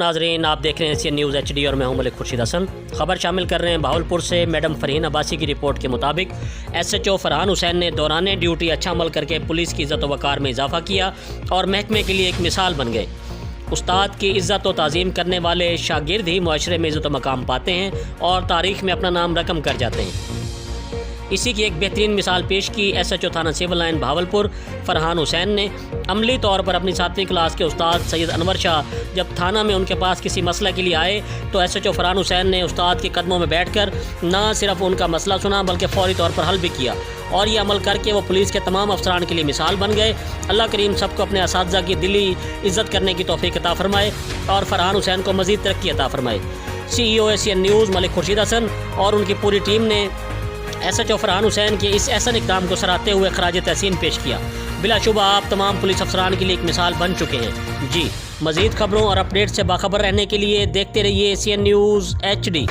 नाजरीन, आप देख रहे हैं एशियन न्यूज़ HD और मैं हूं मलिक खुर्शीद हसन। खबर शामिल कर रहे हैं बहावलपुर से। मैडम फरहीन अब्बासी की रिपोर्ट के मुताबिक SHO फरहान हुसैन ने दौरान ड्यूटी अच्छा अमल करके पुलिस की इज़्ज़त व वक़ार में इजाफा किया और महकमे के लिए एक मिसाल बन गए। उस्ताद की इज़्ज़त व ताज़ीम करने वाले शागिर्द ही मुआशरे में इज़्ज़त व मकाम पाते हैं और तारीख़ में अपना नाम रकम कर जाते हैं। इसी की एक बेहतरीन मिसाल पेश की SHO थाना सिविल लाइन बहावलपुर फरहान हुसैन ने। अमली तौर पर अपनी 7वीं क्लास के उस्ताद सैयद अनवर शाह जब थाना में उनके पास किसी मसला के लिए आए तो SHO फरहान हुसैन ने उस्ताद के कदमों में बैठकर ना सिर्फ उनका मसला सुना बल्कि फ़ौरी तौर पर हल भी किया और ये अमल करके वो पुलिस के तमाम अफसरान के लिए मिसाल बन गए। अल्लाह करीम सबको अपने असातिज़ा की दिली इज़्ज़त करने की तौफ़ीक़ अता फ़रमाए और फरहान हुसैन को मज़ीद तरक्की अता फ़रमाए। CEO Asian News Malik Khurshid Hasan और उनकी पूरी टीम ने SHO फरहान हुसैन के इस एहसन इक़दाम को सराहते हुए खराज तहसीन पेश किया। बिलाशुबा आप तमाम पुलिस अफसरान के लिए एक मिसाल बन चुके हैं। जी, मज़ीद खबरों और अपडेट से बाखबर रहने के लिए देखते रहिए एशियन न्यूज़ HD।